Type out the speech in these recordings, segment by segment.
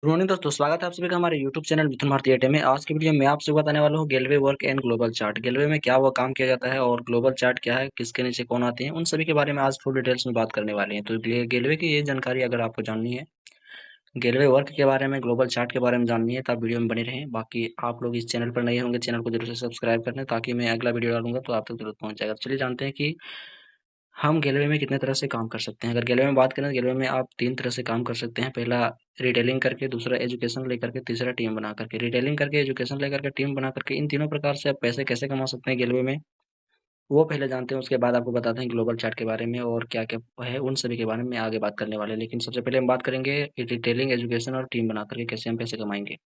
Good morning दोस्तों, स्वागत है आप सभी का हमारे यूट्यूब चैनल मिथुन भारती एटे में। आज की वीडियो में आपसे बताने वाला हूँ गेलवे वर्क एंड ग्लोबल चार्ट। गेलवे में क्या वो काम किया जाता है और ग्लोबल चार्ट क्या है, किसके नीचे कौन आते हैं, उन सभी के बारे में आज फुल डिटेल्स में बात करने वाले हैं। तो गेलवे की ये जानकारी अगर आपको जाननी है, गेलवे वर्क के बारे में, ग्लोबल चार्ट के बारे में जाननी है, तो आप वीडियो में बने रहें। बाकी आप लोग इस चैनल पर नए होंगे, चैनल को जरूर से सब्सक्राइब कर लें ताकि मैं अगला वीडियो डालूंगा तो आप तक जरूर पहुंच जाएगा। तो चलिए जानते हैं कि हम गैलरी में कितने तरह से काम कर सकते हैं। अगर गैलरी में बात करें तो गैलरी में आप 3 तरह से काम कर सकते हैं। पहला रिटेलिंग करके, दूसरा एजुकेशन लेकर के, तीसरा टीम बना करके। रिटेलिंग करके, एजुकेशन लेकर के, टीम बना करके, इन तीनों प्रकार से आप पैसे कैसे कमा सकते हैं गैलरी में, वो पहले जानते हैं। उसके बाद आपको बताते हैं ग्लोबल चार्ट के बारे में और क्या-क्या है, उन सभी के बारे में आगे बात करने वाले हैं। लेकिन सबसे पहले हम बात करेंगे रिटेलिंग, एजुकेशन और टीम बना करके कैसे हम पैसे कमाएँगे।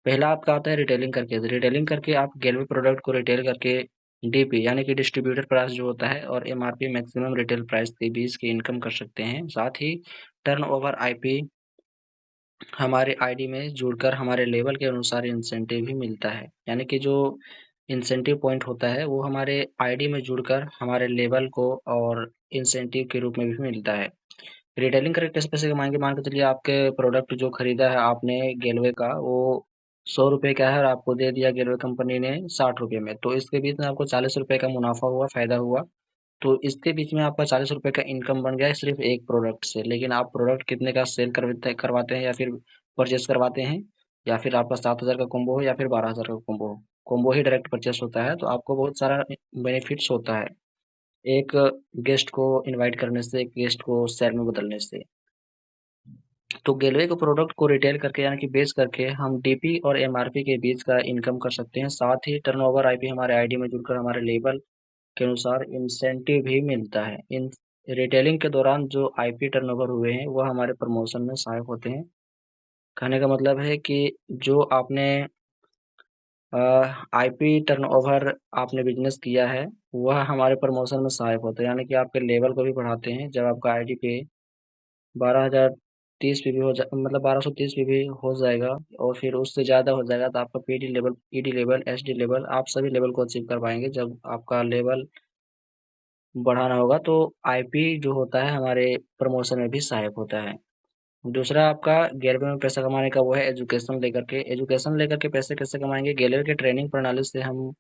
पहला आपका आता है रिटेलिंग करके। रिटेलिंग करके आप गैलरी प्रोडक्ट को रिटेल करके डीपी यानी कि डिस्ट्रीब्यूटर प्राइस जो होता है और एमआरपी मैक्सिमम रिटेल प्राइस के बीच की इनकम कर सकते हैं। साथ ही टर्नओवर आईपी हमारे आईडी में जुड़कर हमारे लेवल के अनुसार इंसेंटिव भी मिलता है। यानी कि जो इंसेंटिव पॉइंट होता है वो हमारे आईडी में जुड़कर हमारे लेवल को और इंसेंटिव के रूप में भी मिलता है। रिटेलिंग करके कैसे पैसे कमाएंगे, मान के चलिए आपके प्रोडक्ट जो खरीदा है आपने गेलवे का, वो 100 रुपए का है और आपको दे दिया गेलवे कंपनी ने 60 रुपए में, तो इसके बीच में आपको 40 रुपए का मुनाफा हुआ, फायदा हुआ। तो इसके बीच में आपका 40 रुपए का इनकम बन गया है सिर्फ एक प्रोडक्ट से। लेकिन आप प्रोडक्ट कितने का सेल करवाते हैं या फिर परचेस करवाते हैं, या फिर आपका 7 हजार का कॉम्बो हो या फिर 12 हजार का कॉम्बो हो, कॉम्बो ही डायरेक्ट परचेस होता है, तो आपको बहुत सारा बेनिफिट्स होता है एक गेस्ट को इनवाइट करने से, एक गेस्ट को सेल में बदलने से। तो गेलवे को प्रोडक्ट को रिटेल करके यानी कि बेच करके हम डीपी और एमआरपी के बीच का इनकम कर सकते हैं। साथ ही टर्नओवर आईपी हमारे आईडी में जुड़कर हमारे लेबल के अनुसार इंसेंटिव भी मिलता है। इन रिटेलिंग के दौरान जो आईपी टर्नओवर हुए हैं वह हमारे प्रमोशन में सहायक होते हैं। कहने का मतलब है कि जो आपने आईपी टर्नओवर आपने बिजनेस किया है वह हमारे प्रमोशन में सहायक होता है, यानी कि आपके लेवल को भी बढ़ाते हैं। जब आपका आईडी पे 12,030 पीवी मतलब 1230 पीवी हो जाएगा और फिर उससे ज़्यादा हो जाएगा तो आपका PD level, PD level, HD level, आप सभी लेवल को अचीव कर पाएंगे। जब आपका लेवल बढ़ाना होगा तो आईपी जो होता है हमारे प्रमोशन में भी सहायक होता है। दूसरा आपका गैलरी में पैसा कमाने का वो है एजुकेशन लेकर के। एजुकेशन लेकर के पैसे कैसे कमाएंगे, गैलरी के ट्रेनिंग प्रणाली से हम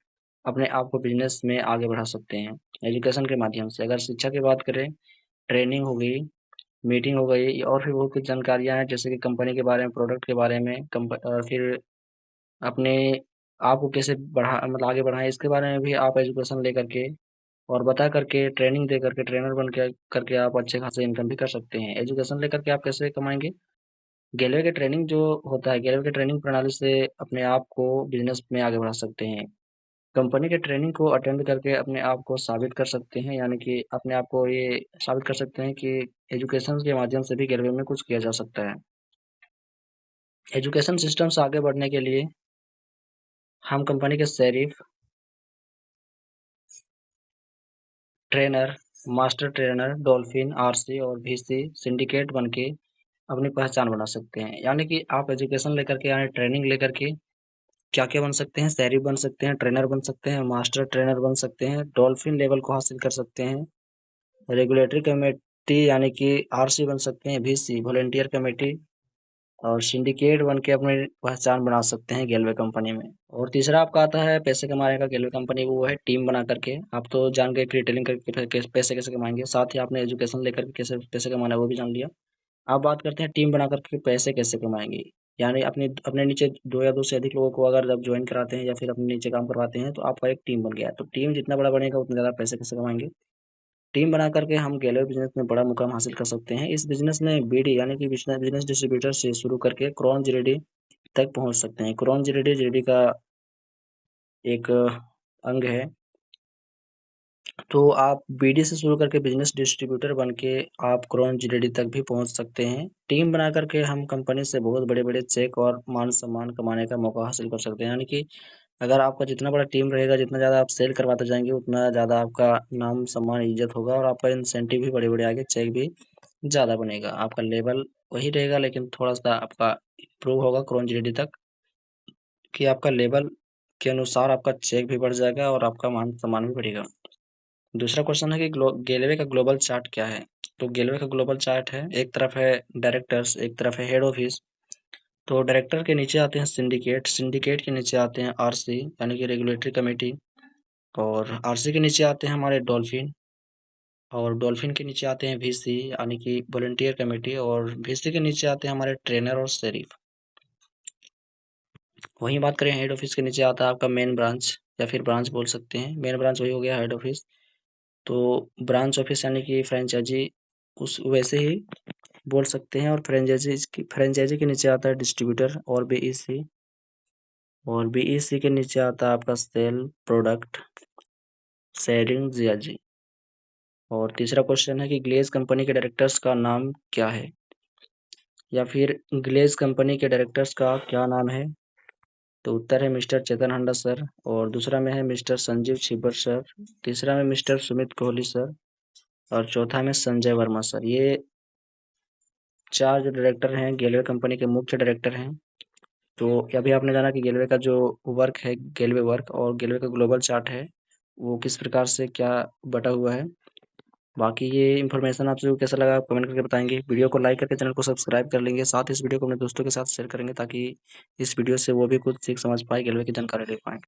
अपने आप को बिजनेस में आगे बढ़ा सकते हैं एजुकेशन के माध्यम से। अगर शिक्षा की बात करें, ट्रेनिंग हो गई, मीटिंग हो गई और फिर बहुत कुछ जानकारियाँ हैं जैसे कि कंपनी के बारे में, प्रोडक्ट के बारे में, फिर अपने आप को कैसे बढ़ा मतलब आगे बढ़ाएं, इसके बारे में भी आप एजुकेशन लेकर के और बता करके, ट्रेनिंग दे करके, ट्रेनर बन के करके आप अच्छे खासे इनकम भी कर सकते हैं। एजुकेशन लेकर के आप कैसे कमाएंगे, गैलरी के ट्रेनिंग जो होता है, गैलरी के ट्रेनिंग प्रणाली से अपने आप को बिजनेस में आगे बढ़ा सकते हैं। कंपनी के ट्रेनिंग को अटेंड करके अपने आप को साबित कर सकते हैं, यानी कि अपने आप को ये साबित कर सकते हैं कि एजुकेशन के माध्यम से भी गैलरी में कुछ किया जा सकता है। एजुकेशन सिस्टम से आगे बढ़ने के लिए हम कंपनी के sheriff, trainer, master trainer, dolphin, RC और वीसी सिंडिकेट बन के अपनी पहचान बना सकते हैं। यानी कि आप एजुकेशन लेकर के यानी ट्रेनिंग लेकर के क्या क्या बन सकते हैं, शेरिफ बन सकते हैं, ट्रेनर बन सकते हैं, मास्टर ट्रेनर बन सकते हैं, डॉल्फिन लेवल को हासिल कर सकते हैं, रेगुलेटरी कमेटी यानी कि आरसी बन सकते हैं, वीसी वॉलंटियर कमेटी और सिंडिकेट बन के अपनी पहचान बना सकते हैं गेलवे कंपनी में। और तीसरा आपका आता है पैसे कमाने का गेलवे कंपनी, वो है टीम बना करके। आप तो जान गए कि रिटेलिंग करके पैसे कैसे कमाएंगे, साथ ही आपने एजुकेशन लेकर के कैसे पैसे कमाना है वो भी जान लिया। अब बात करते हैं टीम बना करके पैसे कैसे कमाएंगे। यानी अपने अपने नीचे दो या दो से अधिक लोगों को अगर जब ज्वाइन कराते हैं या फिर अपने नीचे काम करवाते हैं तो आपका एक टीम बन गया है। तो टीम जितना बड़ा बनेगा उतना ज़्यादा पैसे कैसे कमाएंगे। टीम बना करके हम गैलरी बिजनेस में बड़ा मुकाम हासिल कर सकते हैं। इस बिजनेस में बीडी यानी कि बिजनेस बिजनेस डिस्ट्रीब्यूटर से शुरू करके क्रॉन जीडी तक पहुंच सकते हैं। क्रॉन जीडी जीडी का एक अंग है। तो आप बीडी से शुरू करके बिजनेस डिस्ट्रीब्यूटर बन के आप क्रॉन जीडी तक भी पहुंच सकते हैं। टीम बना करके हम कंपनी से बहुत बड़े बड़े चेक और मान सम्मान कमाने का मौका हासिल कर सकते हैं। यानी कि अगर आपका जितना बड़ा टीम रहेगा, जितना ज़्यादा आप सेल करवाते जाएंगे, उतना ज़्यादा आपका नाम सम्मान इज्जत होगा और आपका इंसेंटिव भी बड़े बड़े आगे, चेक भी ज़्यादा बनेगा। आपका लेवल वही रहेगा लेकिन थोड़ा सा आपका इम्प्रूव होगा क्रॉन जीडी तक, कि आपका लेवल के अनुसार आपका चेक भी बढ़ जाएगा और आपका मान सम्मान भी बढ़ेगा। दूसरा क्वेश्चन है कि गेलवे का ग्लोबल चार्ट क्या है। तो गेलवे का ग्लोबल चार्ट है, एक तरफ है डायरेक्टर्स, एक तरफ है हेड ऑफिस, तो डायरेक्टर के नीचे आते हैं सिंडिकेट, सिंडिकेट के नीचे आते हैं आरसी यानी कि रेगुलेटरी कमेटी, और आरसी के नीचे आते हैं हमारे डॉल्फिन, और डॉल्फिन के नीचे आते हैं वीसी यानी कि वॉलंटियर कमेटी, और वीसी के नीचे आते हैं हमारे ट्रेनर और शेरिफ। वहीं बात करें हेड ऑफिस के नीचे आता है आपका मेन ब्रांच, या फिर ब्रांच बोल सकते हैं, मेन ब्रांच वही हो गया हेड ऑफिस। तो ब्रांच ऑफिस यानी कि फ्रेंचाइजी उस वैसे ही बोल सकते हैं, और फ्रेंचाइजी के नीचे आता है डिस्ट्रीब्यूटर और बीईसी, और बीईसी के नीचे आता है आपका सेल प्रोडक्ट शेयरिंग जियाजी। और तीसरा क्वेश्चन है कि ग्लेज कंपनी के डायरेक्टर्स का नाम क्या है, या फिर ग्लेज कंपनी के डायरेक्टर्स का क्या नाम है। तो उत्तर है मिस्टर चेतन हंडा सर, और दूसरा में है मिस्टर संजीव छिब्बर सर, तीसरा में मिस्टर सुमित कोहली सर, और चौथा में संजय वर्मा सर। ये चार जो डायरेक्टर हैं गेलवे कंपनी के मुख्य डायरेक्टर हैं। तो अभी आपने जाना कि गेलवे का जो वर्क है, गेलवे वर्क और गेलवे का ग्लोबल चार्ट है, वो किस प्रकार से क्या बटा हुआ है। बाकी ये इन्फॉर्मेशन आप सबको कैसा लगा आप कमेंट करके बताएंगे। वीडियो को लाइक करके चैनल को सब्सक्राइब कर लेंगे, साथ ही इस वीडियो को अपने दोस्तों के साथ शेयर करेंगे, ताकि इस वीडियो से वो भी कुछ सीख समझ पाए, गेलवे की जानकारी ले पाए।